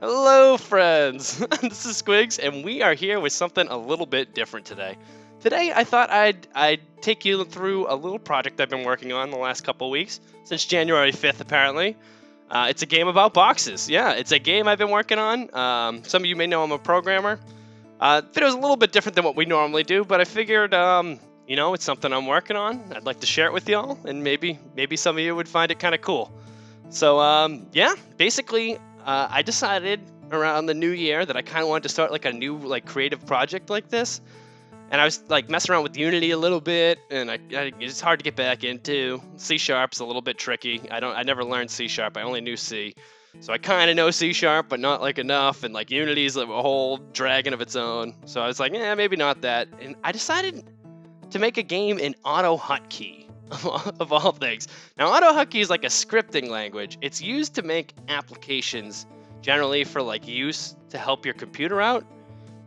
Hello, friends! This is Squigs, and we are here with something a little bit different today. Today, I thought I'd take you through a little project I've been working on the last couple weeks, since January 5th, apparently. It's a game about boxes. Yeah, it's a game I've been working on. Some of you may know I'm a programmer. Video's a little bit different than what we normally do, but I figured, it's something I'm working on. I'd like to share it with y'all, and maybe some of you would find it kind of cool. So, yeah, basically, I decided around the new year that I kind of wanted to start like a new creative project like this. And I was like messing around with Unity a little bit, and it's hard to get back into. C#'s a little bit tricky. I never learned C#. I only knew C. So I kind of know C#, but not like enough. And like Unity's a whole dragon of its own. So I was like, yeah, maybe not that. And I decided to make a game in AutoHotkey. Of all things. Now, AutoHotkey is like a scripting language. It's used to make applications generally for like use to help your computer out.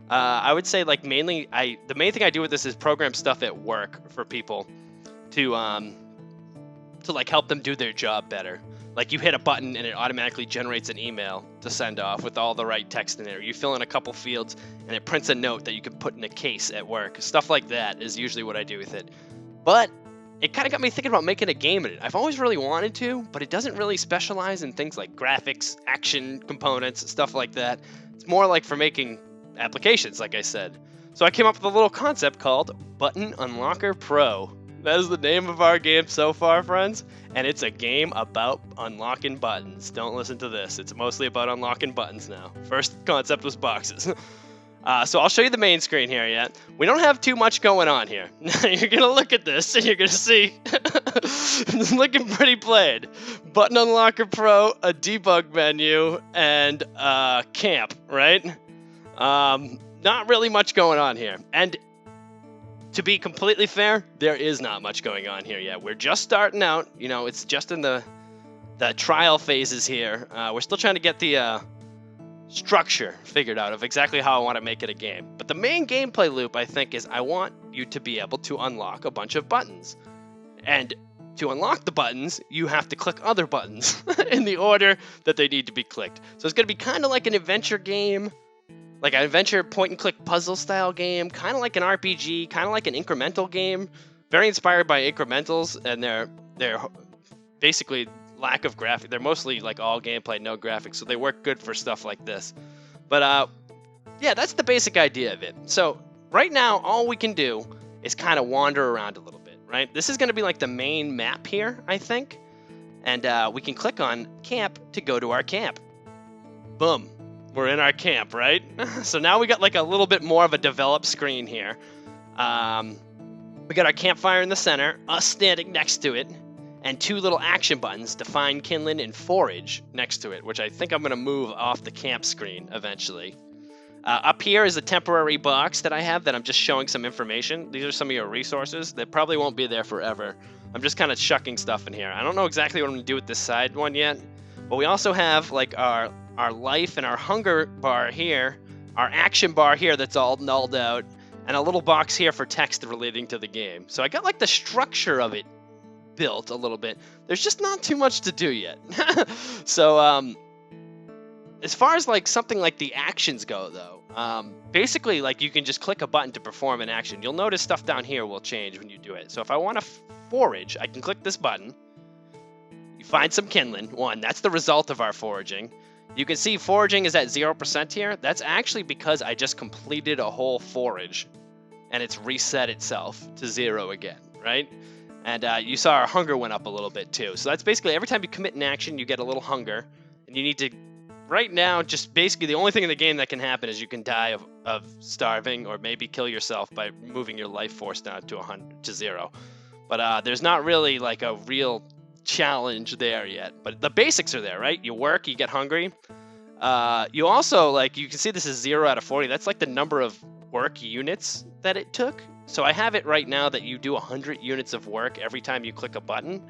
I would say like mainly the main thing I do with this is program stuff at work for people to like help them do their job better. Like you hit a button and it automatically generates an email to send off with all the right text in there. You fill in a couple fields and it prints a note that you can put in a case at work. Stuff like that is usually what I do with it. But it kind of got me thinking about making a game in it. I've always really wanted to, but it doesn't really specialize in things like graphics, action components, stuff like that. It's more like for making applications, like I said. So I came up with a little concept called Button Unlocker Pro. That is the name of our game so far, friends, and it's a game about unlocking buttons. Don't listen to this. It's mostly about unlocking buttons now. First concept was boxes. So I'll show you the main screen here yet. We don't have too much going on here. You're going to look at this and you're going to see it's looking pretty plain. Button Unlocker Pro, a debug menu, and camp, right? Not really much going on here. And to be completely fair, there is not much going on here yet. We're just starting out. You know, it's just in the trial phases here. We're still trying to get the structure figured out of exactly how I want to make it a game. But the main gameplay loop, I think, is I want you to be able to unlock a bunch of buttons. And to unlock the buttons, you have to click other buttons in the order that they need to be clicked. So it's going to be kind of like an adventure game, like an adventure point-and-click puzzle style game, kind of like an RPG, kind of like an incremental game. Very inspired by incrementals, and they're basically lack of graphic. They're mostly like all gameplay, no graphics, so they work good for stuff like this. But yeah, that's the basic idea of it. So right now, all we can do is kind of wander around a little bit, right? This is going to be like the main map here, I think. And we can click on camp to go to our camp. Boom. We're in our camp, right? So now we got like a little bit more of a developed screen here. We got our campfire in the center, us standing next to it, and two little action buttons to find, kindling, and forage next to it, which I think I'm going to move off the camp screen eventually. Up here is a temporary box that I have that I'm just showing some information. These are some of your resources that probably won't be there forever. I'm just kind of shucking stuff in here. I don't know exactly what I'm going to do with this side one yet, but we also have like our life and our hunger bar here, our action bar here that's all nulled out, and a little box here for text relating to the game. So I got like the structure of it built a little bit. There's just not too much to do yet. So as far as like something like the actions go though, basically like you can just click a button to perform an action. You'll notice stuff down here will change when you do it. So if I want to forage, I can click this button. You find some kindling. One, that's the result of our foraging. You can see foraging is at 0% here. That's actually because I just completed a whole forage and it's reset itself to 0 again, right? And you saw our hunger went up a little bit too. So that's basically every time you commit an action, you get a little hunger. And you need to, right now, just basically the only thing in the game that can happen is you can die of starving or maybe kill yourself by moving your life force down to 0. But there's not really like a real challenge there yet. But the basics are there, right? You work, you get hungry. You also, like, you can see this is 0 out of 40. That's like the number of work units that it took. So I have it right now that you do 100 units of work every time you click a button.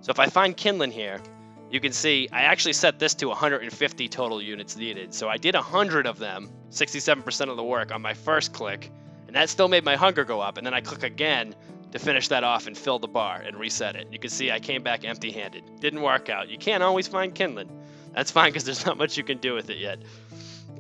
So if I find kindling here, you can see I actually set this to 150 total units needed. So I did 100 of them, 67% of the work on my first click, and that still made my hunger go up. And then I click again to finish that off and fill the bar and reset it. You can see I came back empty-handed. Didn't work out. You can't always find kindling. that's fine because there's not much you can do with it yet.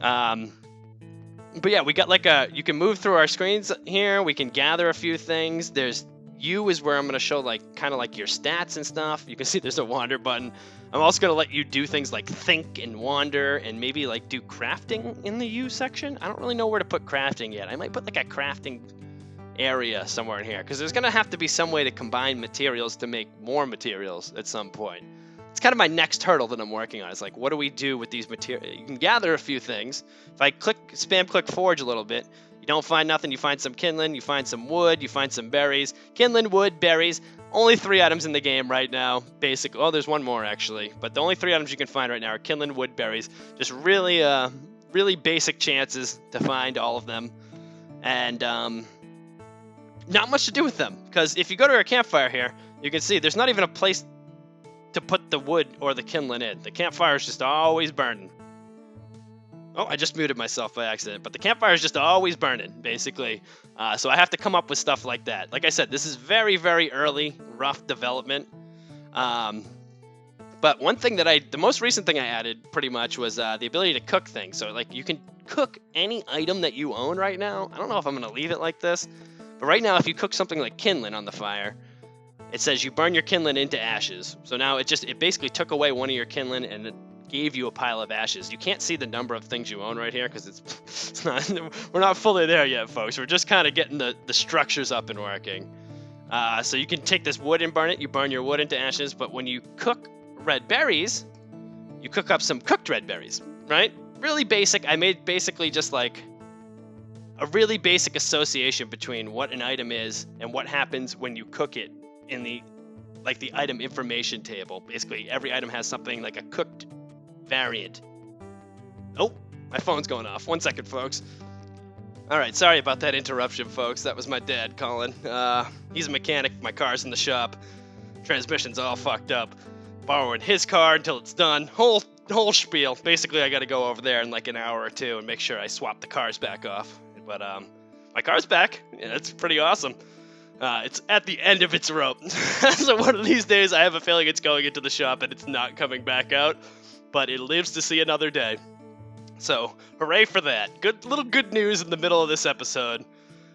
But yeah, we got like you can move through our screens here. We can gather a few things. There's U is where I'm going to show like kind of like your stats and stuff. You can see there's a wander button. I'm also going to let you do things like think and wander and maybe like do crafting in the U section. I don't really know where to put crafting yet. I might put like a crafting area somewhere in here because there's going to have to be some way to combine materials to make more materials at some point. It's kind of my next hurdle that I'm working on. It's like, what do we do with these materials? You can gather a few things. If I spam click forge a little bit, you don't find nothing. You find some kindling, you find some wood, you find some berries. Kindling, wood, berries. Only 3 items in the game right now, basically. Oh, there's one more actually, but the only 3 items you can find right now are kindling, wood, berries. Just really, really basic chances to find all of them, and not much to do with them. Because if you go to our campfire here, you can see there's not even a place to put the wood or the kindling in. The campfire is just always burning. Oh, I just muted myself by accident, but the campfire is just always burning, basically. So I have to come up with stuff like that. Like I said, this is very, very early, rough development. But one thing that the most recent thing I added pretty much was the ability to cook things. So like you can cook any item that you own right now. I don't know if I'm going to leave it like this, but right now if you cook something like kindling on the fire, it says you burn your kindling into ashes. So now it basically took away one of your kindling and it gave you a pile of ashes. You can't see the number of things you own right here because it's not, we're not fully there yet, folks. We're just kind of getting the structures up and working. So you can take this wood and burn it. You burn your wood into ashes, but when you cook red berries, you cook up some cooked red berries, right? Really basic. I made basically just like a really basic association between what an item is and what happens when you cook it in the item information table. Basically, every item has something like a cooked variant. Oh, my phone's going off. 1 second, folks. All right, sorry about that interruption, folks. That was my dad calling. He's a mechanic. My car's in the shop. Transmission's all fucked up. Borrowing his car until it's done. Whole spiel. Basically, I got to go over there in like an hour or two and make sure I swap the cars back off. But my car's back. Yeah, that's pretty awesome. It's at the end of its rope. So one of these days, I have a feeling it's going into the shop and it's not coming back out. But it lives to see another day. So, hooray for that. Good news in the middle of this episode.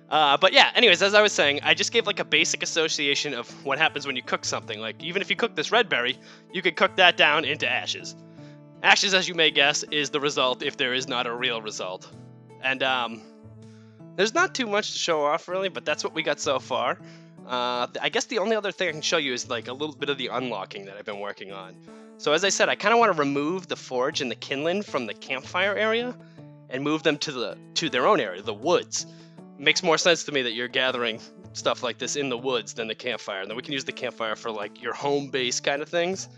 But yeah, anyways, as I was saying, I just gave like a basic association of what happens when you cook something. Like, even if you cook this red berry, you could cook that down into ashes. Ashes, as you may guess, is the result if there is not a real result. And, there's not too much to show off, really, but that's what we got so far. I guess the only other thing I can show you is like a little bit of the unlocking that I've been working on. So as I said, I kind of want to remove the forge and the kindling from the campfire area and move them to their own area, the woods. It makes more sense to me that you're gathering stuff like this in the woods than the campfire, and then we can use the campfire for like your home base kind of things.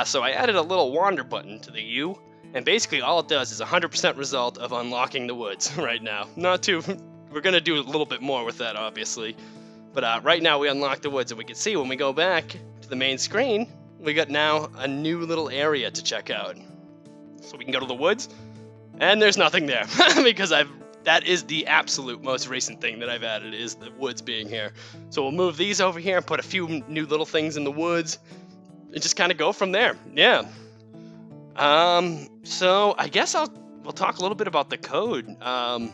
So I added a little wander button to the U, and basically all it does is 100% result of unlocking the woods right now. We're going to do a little bit more with that, obviously. But right now we unlock the woods, and we can see when we go back to the main screen, we got now a new little area to check out. So we can go to the woods, and there's nothing there, because that is the absolute most recent thing that I've added, is the woods being here. So we'll move these over here and put a few new little things in the woods, and just kind of go from there. Yeah. So I guess we'll talk a little bit about the code. I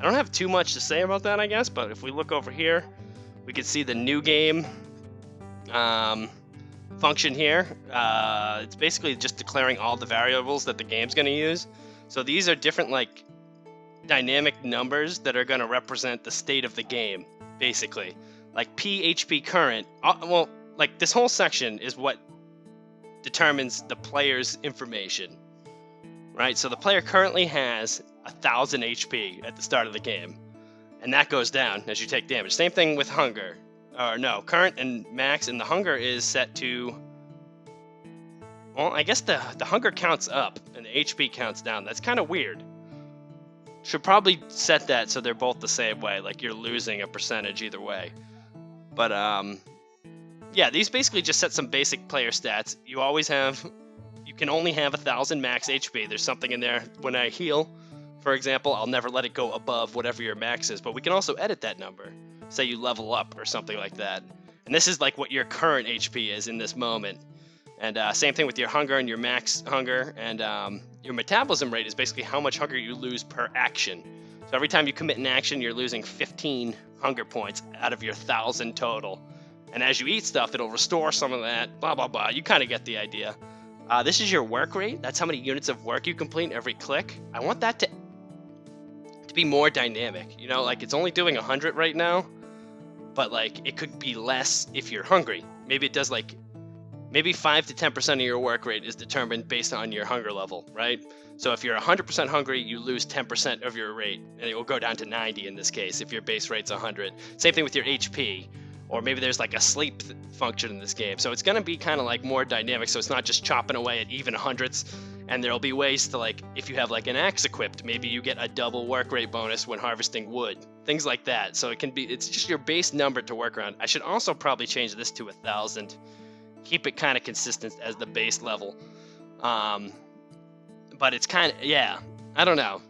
don't have too much to say about that, I guess, but if we look over here, we can see the new game function here. It's basically just declaring all the variables that the game's going to use. So these are different like dynamic numbers that are going to represent the state of the game, basically. Like PHP current. Well, like this whole section is what determines the player's information, right? So the player currently has 1,000 HP at the start of the game, and that goes down as you take damage. Same thing with hunger. No, current and max, and the hunger is set to, well, I guess the hunger counts up and the HP counts down. That's kind of weird. Should probably set that so they're both the same way, like you're losing a percentage either way. But yeah, these basically just set some basic player stats. You can only have 1,000 max HP. There's something in there when I heal, for example, I'll never let it go above whatever your max is, but we can also edit that number. Say you level up or something like that. And this is like what your current HP is in this moment. And same thing with your hunger and your max hunger. And your metabolism rate is basically how much hunger you lose per action. So every time you commit an action, you're losing 15 hunger points out of your 1,000 total. And as you eat stuff, it'll restore some of that, blah, blah, blah. You kind of get the idea. This is your work rate. That's how many units of work you complete every click. I want that to be more dynamic. You know, like it's only doing 100 right now, but like it could be less if you're hungry. Maybe it does like, maybe 5 to 10% of your work rate is determined based on your hunger level, right? So if you're 100% hungry, you lose 10% of your rate, and it will go down to 90 in this case if your base rate's 100. Same thing with your HP, or maybe there's like a sleep function in this game. So it's going to be kind of like more dynamic, so it's not just chopping away at even hundreds. And there'll be ways to, like, if you have like an axe equipped, maybe you get a double work rate bonus when harvesting wood, things like that. So it can be, it's just your base number to work around. I should also probably change this to 1,000. Keep it kind of consistent as the base level. But it's kind of, yeah, I don't know.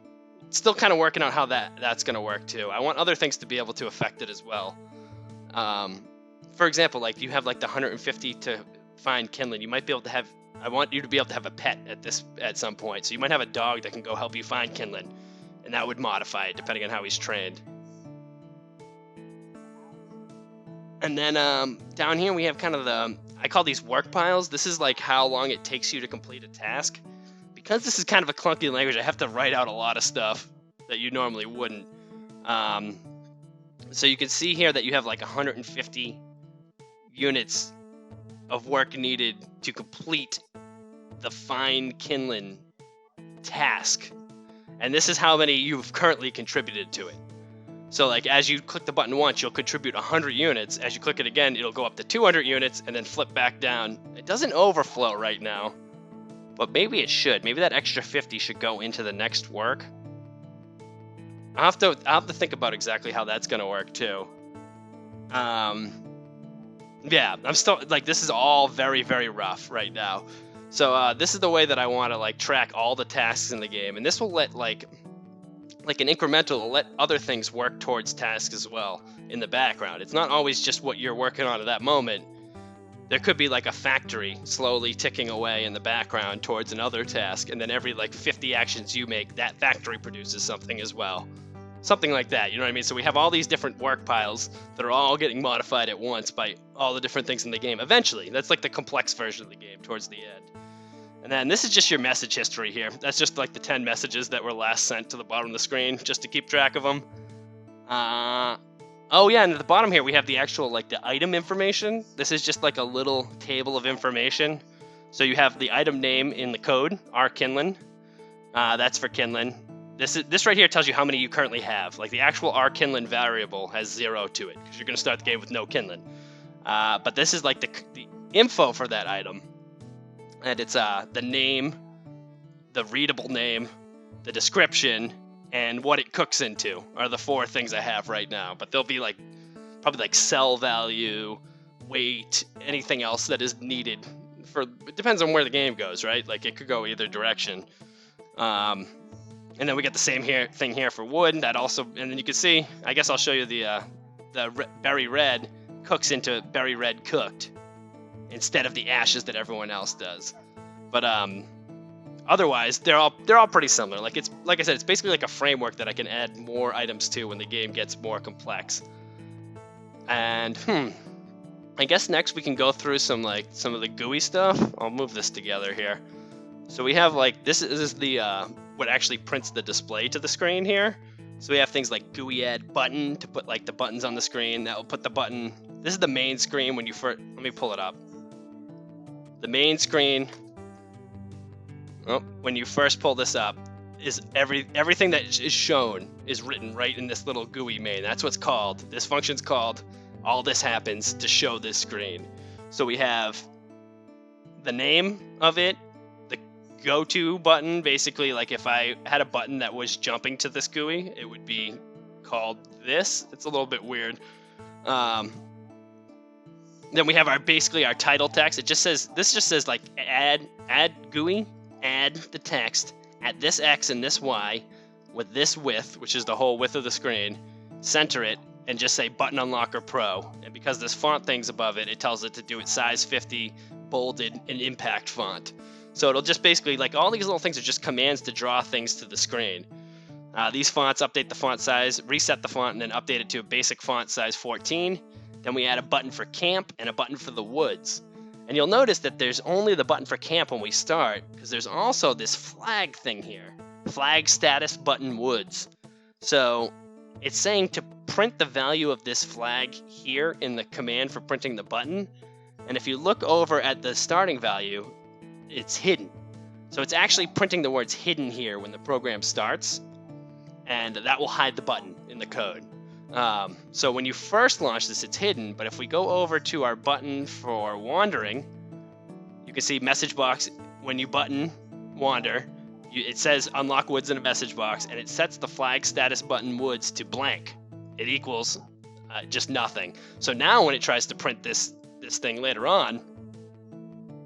Still kind of working out how that's going to work too. I want other things to be able to affect it as well. For example, like you have like the 150 to find kindling. You might be able to have, I want you to be able to have a pet at some point. So you might have a dog that can go help you find kindling, and that would modify it depending on how he's trained. And then down here we have kind of the, I call these work piles. This is like how long it takes you to complete a task. Because this is kind of a clunky language, I have to write out a lot of stuff that you normally wouldn't. So you can see here that you have like 150 units of work needed to complete the find kindling task. And this is how many you've currently contributed to it. So like as you click the button once, you'll contribute 100 units. As you click it again, it'll go up to 200 units and then flip back down. It doesn't overflow right now, but maybe it should. Maybe that extra 50 should go into the next work. I'll have to think about exactly how that's going to work too. Yeah, I'm still, like, this is all very, very rough right now. So this is the way that I want to like track all the tasks in the game, and this will let like an incremental will let other things work towards tasks as well in the background. It's not always just what you're working on at that moment. There could be like a factory slowly ticking away in the background towards another task, and then every like 50 actions you make, that factory produces something as well. Something like that, you know what I mean? So we have all these different work piles that are all getting modified at once by all the different things in the game. Eventually, that's like the complex version of the game towards the end. And then this is just your message history here. That's just like the 10 messages that were last sent to the bottom of the screen, just to keep track of them. Oh yeah, and at the bottom here we have the actual like the item information. This is just like a little table of information. So you have the item name in the code, R-Kindlin. That's for kindlin. This right here tells you how many you currently have. Like the actual R-Kindlin variable has 0 to it, because you're going to start the game with no kindlin. But this is like the info for that item. And it's the name, the readable name, the description, and what it cooks into are the 4 things I have right now. But there'll be like probably like cell value, weight, anything else that is needed for. It depends on where the game goes, right? Like it could go either direction. And then we get the same thing here for wood. That also, and then you can see. I guess I'll show you the berry red cooks into berry red cooked, instead of the ashes that everyone else does. But otherwise, they're all pretty similar. Like I said, it's basically like a framework that I can add more items to when the game gets more complex. And I guess next we can go through some of the GUI stuff. I'll move this together here. So we have like this is the what actually prints the display to the screen here. So we have things like GUI add button to put like the buttons on the screen. That will put the button. This is the main screen when you first. Let me pull it up. The main screen, when you first pull this up, is everything that is shown is written right in this little GUI main. That's what's called. This function's called all this happens to show this screen. So we have the name of it, the go-to button. Basically, like if I had a button that was jumping to this GUI, it would be called this. It's a little bit weird. Then we have our title text. This just says like add GUI, add the text at this X and this Y with this width, which is the whole width of the screen, center it, and just say button unlocker pro. And because this font thing's above it, it tells it to do it size 50, bolded and impact font. So it'll just basically, like, all these little things are just commands to draw things to the screen. These fonts update the font size, reset the font, and then update it to a basic font size 14. Then we add a button for camp and a button for the woods. And you'll notice that there's only the button for camp when we start, because there's also this flag thing here. Flag status button woods. So it's saying to print the value of this flag here in the command for printing the button. And if you look over at the starting value, it's hidden. So it's actually printing the words hidden here when the program starts. And that will hide the button in the code. So when you first launch this, it's hidden. But if we go over to our button for wandering, you can see message box. When you button wander, it says unlock woods in a message box, and it sets the flag status button woods to blank. It equals just nothing. So now when it tries to print this thing later on,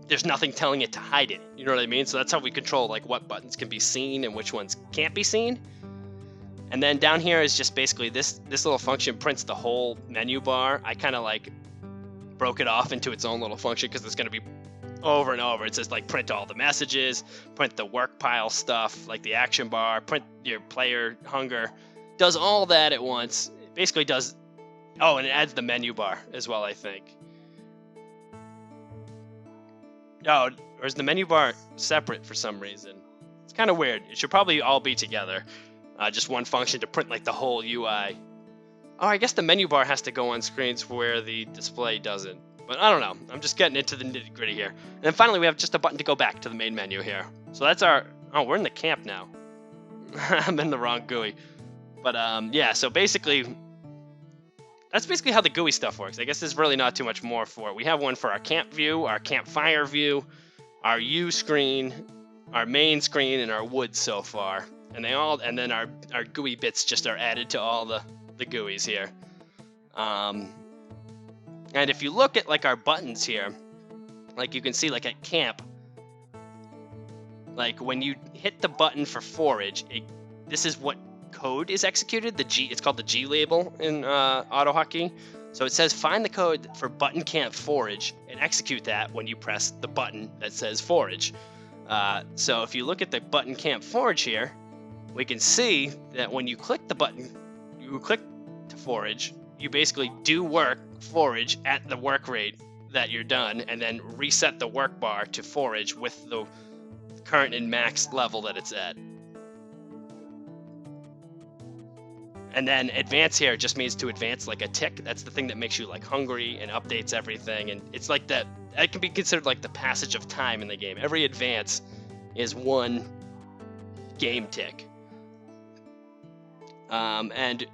there's nothing telling it to hide it. You know what I mean? So that's how we control like what buttons can be seen and which ones can't be seen. And then down here is just basically this little function prints the whole menu bar. I kind of like broke it off into its own little function because it's going to be over and over. It says like print all the messages, print the work pile stuff, like the action bar, print your player hunger. Does all that at once. It basically does. Oh, and it adds the menu bar as well, I think. Oh, or is the menu bar separate for some reason? It's kind of weird. It should probably all be together. Just one function to print like the whole UI. Oh, I guess the menu bar has to go on screens where the display doesn't. But I don't know. I'm just getting into the nitty gritty here. And then finally, we have just a button to go back to the main menu here. So that's our... Oh, we're in the camp now. I'm in the wrong GUI. But yeah, so basically... That's basically how the GUI stuff works. I guess there's really not too much more for it. We have one for our camp view, our campfire view, our U screen, our main screen, and our woods so far. And then our GUI bits just are added to all the GUIs here. And if you look at like our buttons here, like you can see like at camp, like when you hit the button for forage, this is what code is executed. It's called the G label in AutoHotkey. So it says find the code for button camp forage and execute that when you press the button that says forage. So if you look at the button camp forage here, we can see that when you click the button, you click to forage, you basically do forage at the work rate that you're done, and then reset the work bar to forage with the current and max level that it's at. And then advance here just means to advance like a tick. That's the thing that makes you like hungry and updates everything. And it's like that can be considered like the passage of time in the game. Every advance is one game tick. And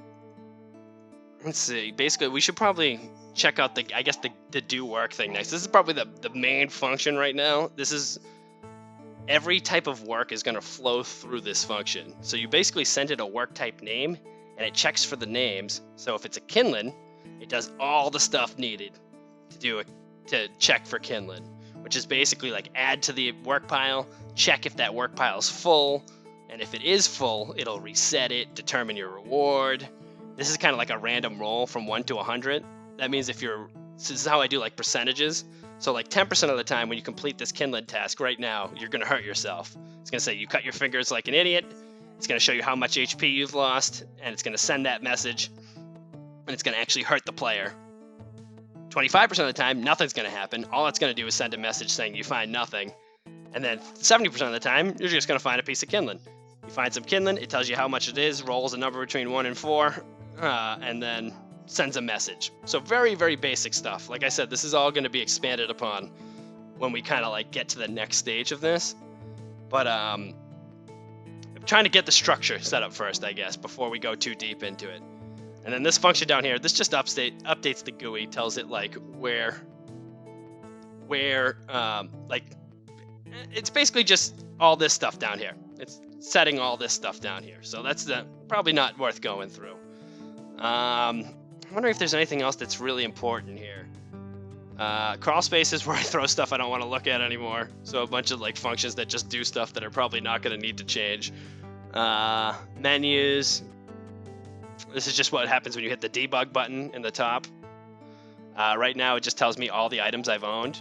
let's see, basically we should probably check out the do work thing next. This is probably the main function right now. This is every type of work is going to flow through this function. So you basically send it a work type name and it checks for the names. So if it's a kindling, it does all the stuff needed to check for kindling, which is basically like add to the work pile, check if that work pile is full, and if it is full, it'll reset it, determine your reward. This is kind of like a random roll from 1 to 100. That means this is how I do like percentages. So like 10% of the time when you complete this kindling task right now, you're going to hurt yourself. It's going to say you cut your fingers like an idiot. It's going to show you how much HP you've lost, and it's going to send that message, and it's going to actually hurt the player. 25% of the time, nothing's going to happen. All it's going to do is send a message saying you find nothing. And then 70% of the time, you're just going to find a piece of kindling. You find some kindling, it tells you how much it is, rolls a number between 1 and 4, and then sends a message. So very, very basic stuff. Like I said, this is all going to be expanded upon when we kind of like get to the next stage of this. But I'm trying to get the structure set up first, I guess, before we go too deep into it. And then this function down here, this just updates the GUI, tells it like where like it's basically just all this stuff down here. It's setting all this stuff down here. So that's probably not worth going through. I'm wondering if there's anything else that's really important here. Crawl space is where I throw stuff I don't want to look at anymore. So a bunch of like functions that just do stuff that are probably not going to need to change. Menus. This is just what happens when you hit the debug button in the top. Right now it just tells me all the items I've owned.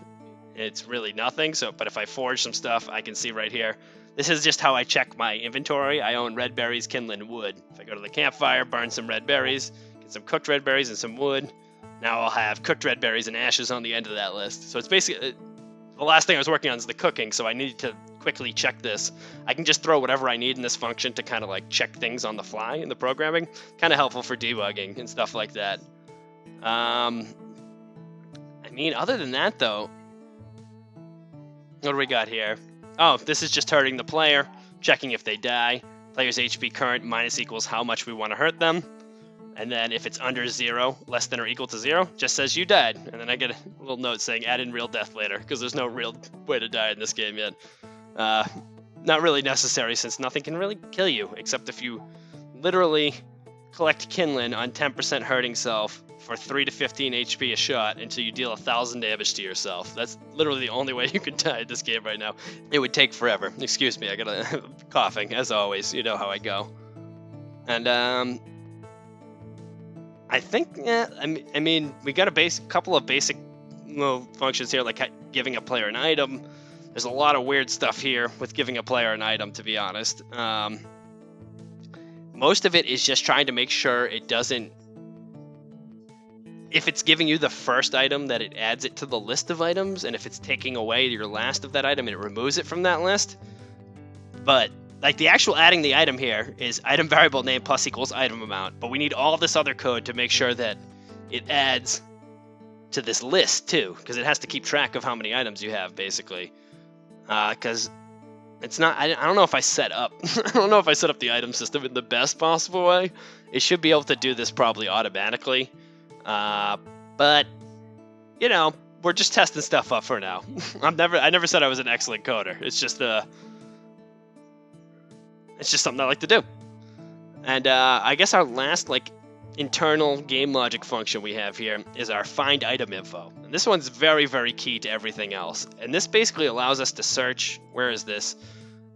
it's really nothing. So, but if I forge some stuff, I can see right here. This is just how I check my inventory. I own red berries, kindling, wood. If I go to the campfire, burn some red berries, get some cooked red berries and some wood. Now I'll have cooked red berries and ashes on the end of that list. So it's basically, the last thing I was working on is the cooking, so I need to quickly check this. I can just throw whatever I need in this function to kind of like check things on the fly in the programming. Kind of helpful for debugging and stuff like that. I mean, other than that though, what do we got here? Oh, this is just hurting the player, checking if they die. Player's HP current minus equals how much we want to hurt them. And then if it's under 0, less than or equal to 0, just says you died. And then I get a little note saying add in real death later, because there's no real way to die in this game yet. Not really necessary, since nothing can really kill you, except if you literally collect kindling on 10% hurting self for 3 to 15 HP a shot until you deal 1,000 damage to yourself. That's literally the only way you can die in this game right now. It would take forever. Excuse me, I got a coughing, as always. You know how I go. And, I think, yeah, I mean, we got a couple of basic little functions here, like giving a player an item. There's a lot of weird stuff here with giving a player an item, to be honest. Most of it is just trying to make sure it doesn't... If it's giving you the first item, that it adds it to the list of items, and if it's taking away your last of that item, it removes it from that list. But... like, the actual adding the item here is item variable name plus equals item amount, but we need all this other code to make sure that it adds to this list, too, because it has to keep track of how many items you have, basically. Because it's not... I don't know if I set up... I don't know if I set up the item system in the best possible way. It should be able to do this probably automatically. But, you know, we're just testing stuff up for now. I never said I was an excellent coder. It's just something I like to do. And I guess our last like internal game logic function we have here is our find item info. And this one's very, very key to everything else. And this basically allows us to search, where is this?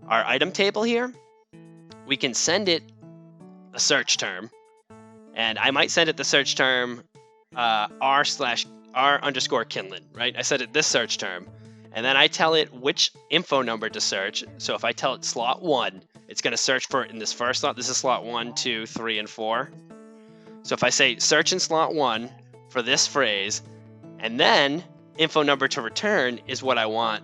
Our item table here. We can send it a search term. And I might send it the search term r_kindling, right? I set it this search term. And then I tell it which info number to search. So if I tell it slot 1, it's going to search for it in this first slot. This is slot 1, 2, 3, and 4. So if I say search in slot 1 for this phrase, and then info number to return is what I want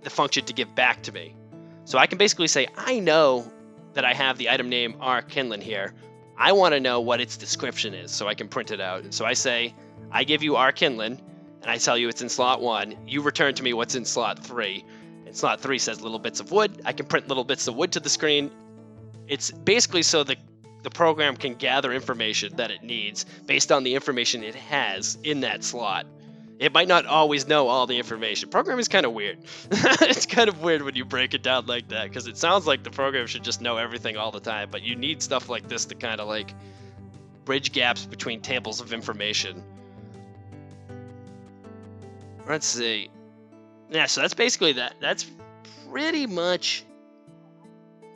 the function to give back to me. So I can basically say, I know that I have the item name r_kindling here. I want to know what its description is so I can print it out. And so I say, I give you r_kindling, and I tell you it's in slot 1. You return to me what's in slot 3. And slot 3 says little bits of wood. I can print little bits of wood to the screen. It's basically so the program can gather information that it needs based on the information it has in that slot. It might not always know all the information. Programming is kind of weird. It's kind of weird when you break it down like that, because it sounds like the program should just know everything all the time, but you need stuff like this to kind of like bridge gaps between tables of information. Let's see. Yeah, so that's basically that. That's pretty much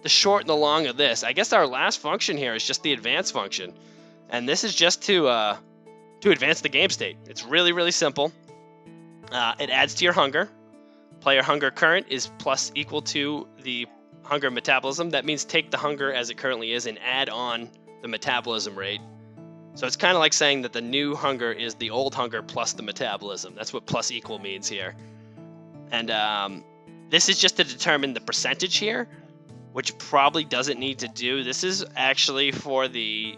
the short and the long of this. I guess our last function here is just the advance function. And this is just to advance the game state. It's really, really simple. It adds to your hunger. Player hunger current is plus equal to the hunger metabolism. That means take the hunger as it currently is and add on the metabolism rate. So it's kind of like saying that the new hunger is the old hunger plus the metabolism. That's what plus equal means here. And this is just to determine the percentage here, which probably doesn't need to do. This is actually for the...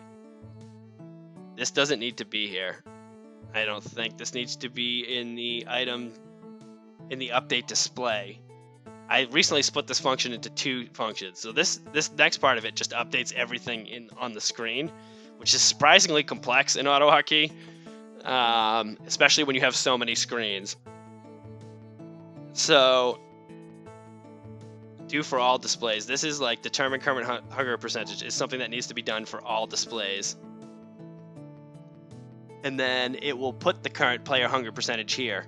This doesn't need to be here. I don't think. This needs to be in the item, in the update display. I recently split this function into 2 functions. So this next part of it just updates everything on the screen, which is surprisingly complex in AutoHotkey, especially when you have so many screens. So, do for all displays. This is like determine current hunger percentage is something that needs to be done for all displays. And then it will put the current player hunger percentage here,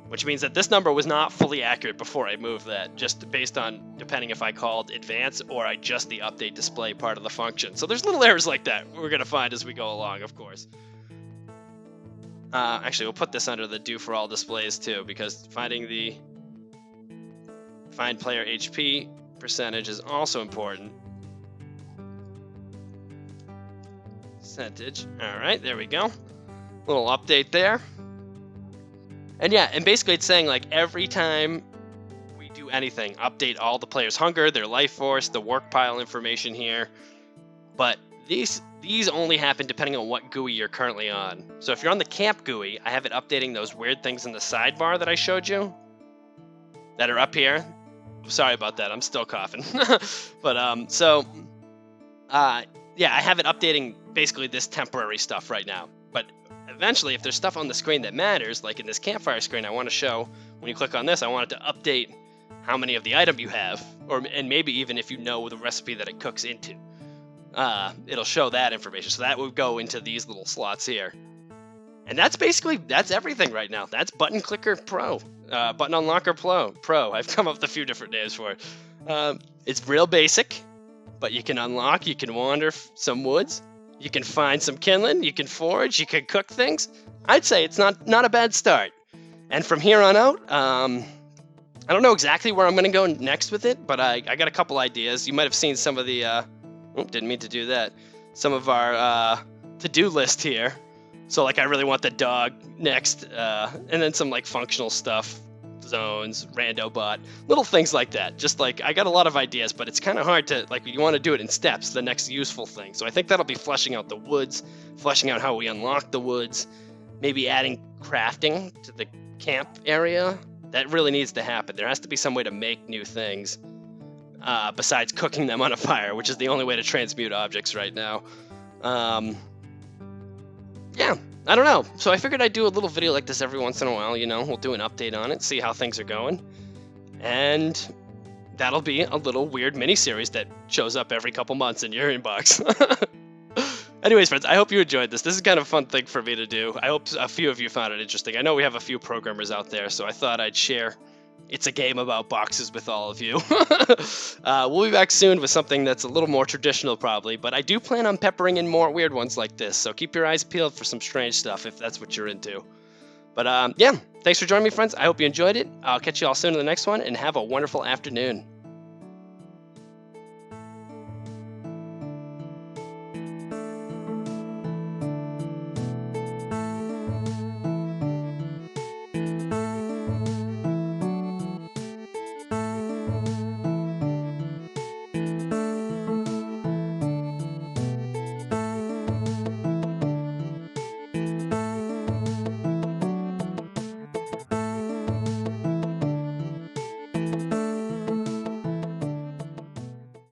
which means that this number was not fully accurate before I moved that, just based on depending if I called advance or I just the update display part of the function. So there's little errors like that we're going to find as we go along, of course. Actually, we'll put this under the do for all displays too, because finding the find player HP percentage is also important. Percentage. All right, there we go. Little update there. And yeah, and basically it's saying like every time we do anything, update all the players' hunger, their life force, the work pile information here. But these only happen depending on what GUI you're currently on. So if you're on the camp GUI, I have it updating those weird things in the sidebar that I showed you that are up here. Sorry about that, I'm still coughing. But yeah, I have it updating basically this temporary stuff right now. But eventually, if there's stuff on the screen that matters, like in this campfire screen, I want to show, when you click on this, I want it to update how many of the item you have, and maybe even if you know the recipe that it cooks into. It'll show that information. So that would go into these little slots here. And that's everything right now. That's Button Clicker Pro, Button Unlocker Pro. I've come up with a few different names for it. It's real basic, but you can unlock, you can wander some woods, you can find some kindling, you can forage, you can cook things. I'd say it's not a bad start. And from here on out, I don't know exactly where I'm going to go next with it, but I got a couple ideas. You might have seen some of the, didn't mean to do that, some of our to-do list here. So like I really want the dog next, and then some like functional stuff, zones, rando bot, little things like that. Just like I got a lot of ideas, but it's kind of hard to, like, you want to do it in steps, the next useful thing. So I think that'll be fleshing out the woods, fleshing out how we unlock the woods, maybe adding crafting to the camp area. That really needs to happen. There has to be some way to make new things besides cooking them on a fire, which is the only way to transmute objects right now. Yeah, I don't know. So I figured I'd do a little video like this every once in a while, you know. We'll do an update on it, see how things are going. And that'll be a little weird mini-series that shows up every couple months in your inbox. Anyways, friends, I hope you enjoyed this. This is kind of a fun thing for me to do. I hope a few of you found it interesting. I know we have a few programmers out there, so I thought I'd share It's a Game About Boxes with all of you. We'll be back soon with something that's a little more traditional probably, but I do plan on peppering in more weird ones like this, so keep your eyes peeled for some strange stuff if that's what you're into. But yeah, thanks for joining me, friends. I hope you enjoyed it. I'll catch you all soon in the next one, and have a wonderful afternoon.